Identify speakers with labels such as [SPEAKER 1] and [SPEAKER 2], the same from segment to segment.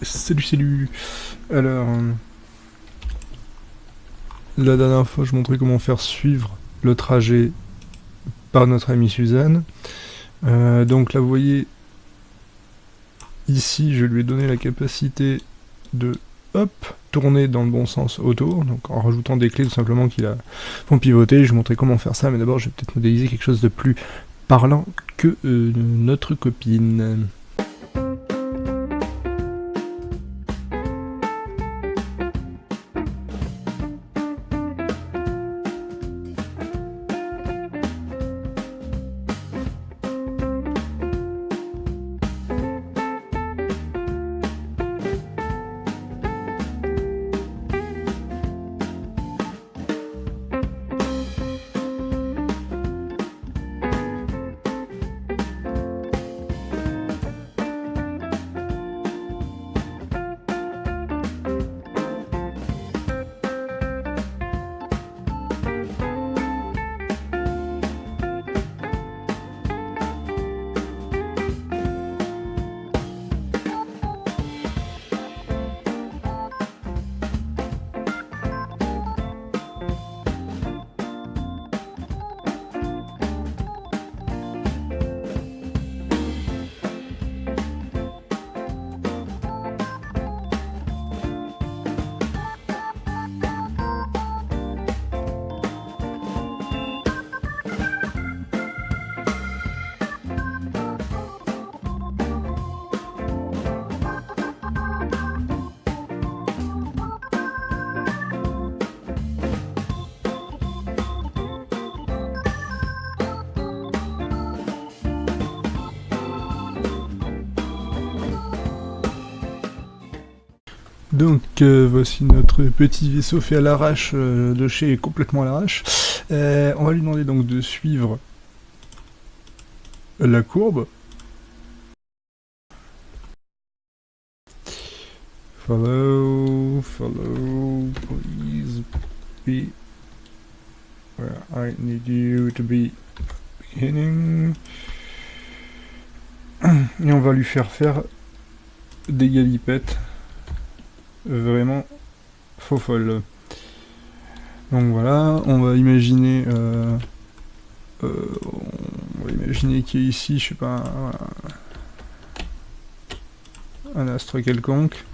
[SPEAKER 1] Salut, salut. Alors, la dernière fois, je montrais comment faire suivre le trajet par notre amie Suzanne. Donc là, vous voyez, ici, je lui ai donné la capacité de, hop, tourner dans le bon sens autour, donc en rajoutant des clés tout simplement qui la font pivoter. Je vais montrer comment faire ça, mais d'abord, je vais peut-être modéliser quelque chose de plus parlant que notre copine. Donc voici notre petit vaisseau fait à l'arrache, de chez complètement à l'arrache. On va lui demander donc de suivre la courbe. Follow, please be where I need you to be beginning. Et on va lui faire des galipettes vraiment faux folles. Donc voilà, on va imaginer qu'il y a ici, je sais pas, un astre quelconque.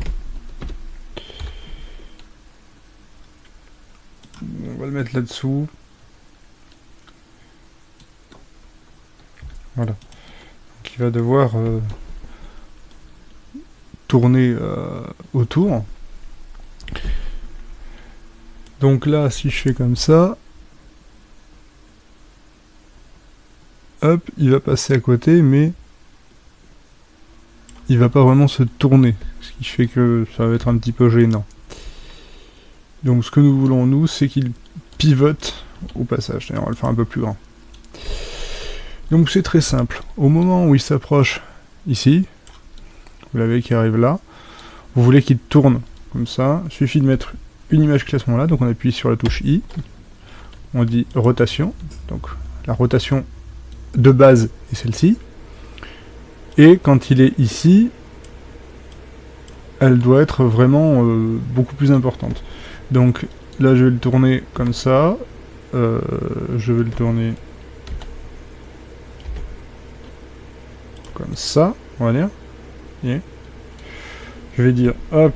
[SPEAKER 1] On va le mettre là-dessous. Voilà. Donc il va devoir tourner autour. Donc là, si je fais comme ça, hop, il va passer à côté, mais il va pas vraiment se tourner, ce qui fait que ça va être un petit peu gênant. Donc ce que nous voulons, nous, c'est qu'il pivote au passage. D'ailleurs, on va le faire un peu plus grand. Donc c'est très simple. Au moment où il s'approche ici, vous l'avez qui arrive là, vous voulez qu'il tourne comme ça, il suffit de mettre une image clé à ce moment-là, donc on appuie sur la touche I, on dit rotation, donc la rotation de base est celle-ci, et quand il est ici, elle doit être vraiment beaucoup plus importante. Donc là je vais le tourner comme ça, je vais le tourner comme ça, on va dire, et je vais dire hop,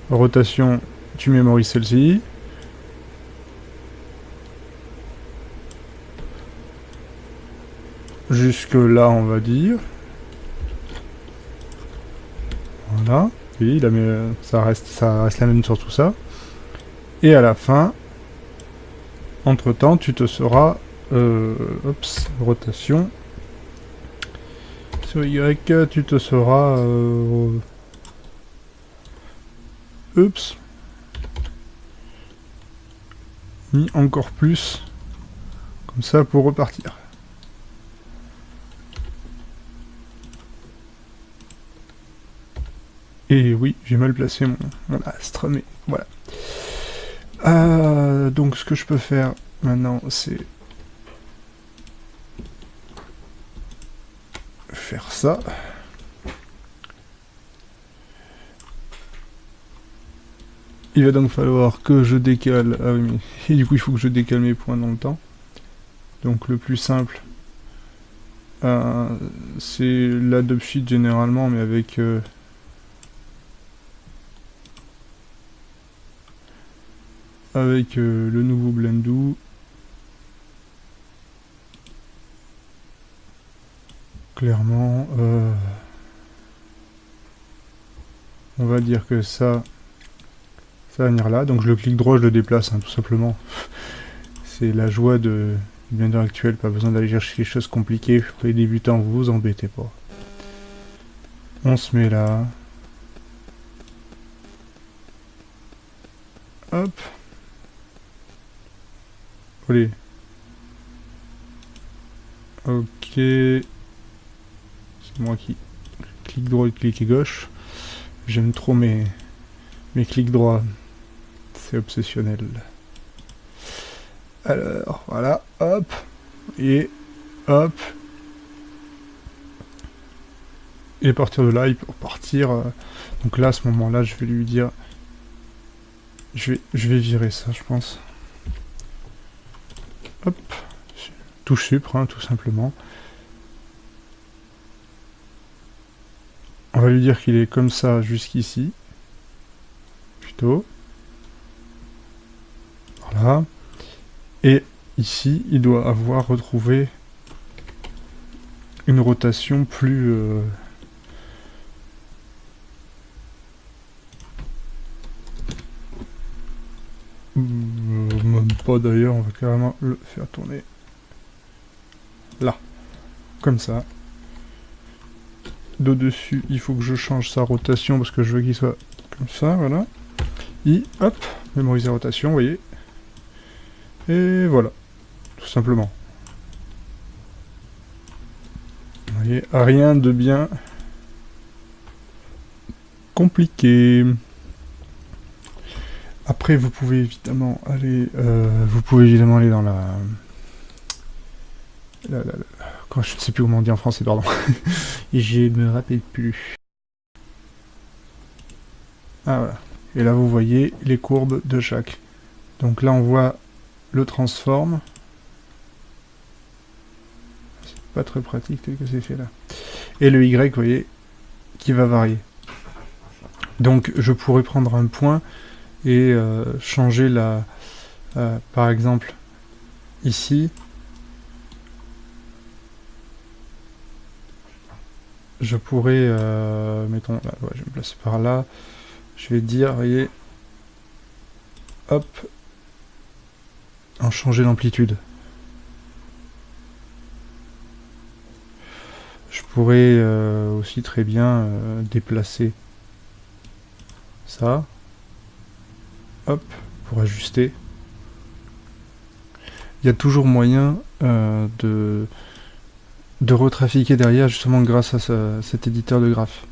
[SPEAKER 1] rotation, tu mémorises celle-ci. Jusque là, on va dire. Voilà. Oui, ça reste la même sur tout ça. Et à la fin, entre-temps, tu te seras... rotation. Sur Y, tu te seras... mis encore plus, comme ça, pour repartir. Et oui, j'ai mal placé mon astre, mais voilà. Donc ce que je peux faire maintenant, c'est faire ça. Il va donc falloir que je décale... Ah oui, mais... Et du coup, il faut que je décale mes points dans le temps. Donc le plus simple, c'est l'Adobe Sheet généralement, mais avec... le nouveau Blendoo. Clairement, on va dire que ça va venir là. Donc je le clique droit, je le déplace, hein, tout simplement. C'est la joie du Blender actuel, pas besoin d'aller chercher les choses compliquées. Pour les débutants, vous vous embêtez pas. On se met là. Hop. Allez. Ok. C'est moi qui clique droit et clique gauche. J'aime trop mes clics droits. C'est obsessionnel. Alors, voilà. Hop. Et hop. Et à partir de là, il peut repartir. Donc là, à ce moment-là, je vais lui dire... Je vais virer ça, je pense. Hop. Touche supre, hein, tout simplement. On va lui dire qu'il est comme ça jusqu'ici. Plutôt. Voilà. Et ici, il doit avoir retrouvé une rotation plus... même pas d'ailleurs, on va carrément le faire tourner. Là. Comme ça. D'au-dessus, il faut que je change sa rotation parce que je veux qu'il soit comme ça, voilà. Et hop, mémoriser la rotation, vous voyez. Et voilà, tout simplement. Vous voyez, rien de bien compliqué. Après, vous pouvez évidemment aller, dans la je ne sais plus comment on dit en français, pardon. Et je me rappelle plus. Ah voilà. Et là, vous voyez les courbes de chaque. Donc là, on voit le transform. C'est pas très pratique tel que c'est fait là. Et le Y, vous voyez, qui va varier. Donc je pourrais prendre un point et changer la... par exemple, ici, je pourrais, mettons, là, ouais, je vais me placer par là, je vais dire, vous voyez, hop, en changer l'amplitude. Je pourrais aussi très bien déplacer ça, hop, pour ajuster. Il y a toujours moyen de retrafiquer derrière, justement grâce à cet éditeur de graphes.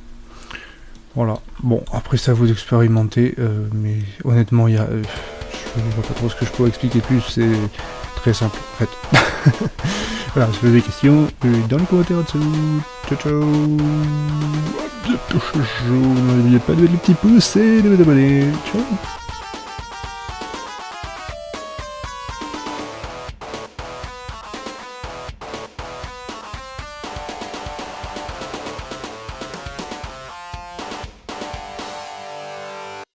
[SPEAKER 1] Voilà. Bon, après ça vous expérimentez, mais honnêtement, je ne vois pas trop ce que je peux expliquer plus, c'est très simple en fait. Voilà, si vous avez des questions, dans les commentaires en dessous. Ciao ciao. N'oubliez pas de mettre le petit pouce et de vous abonner. Ciao.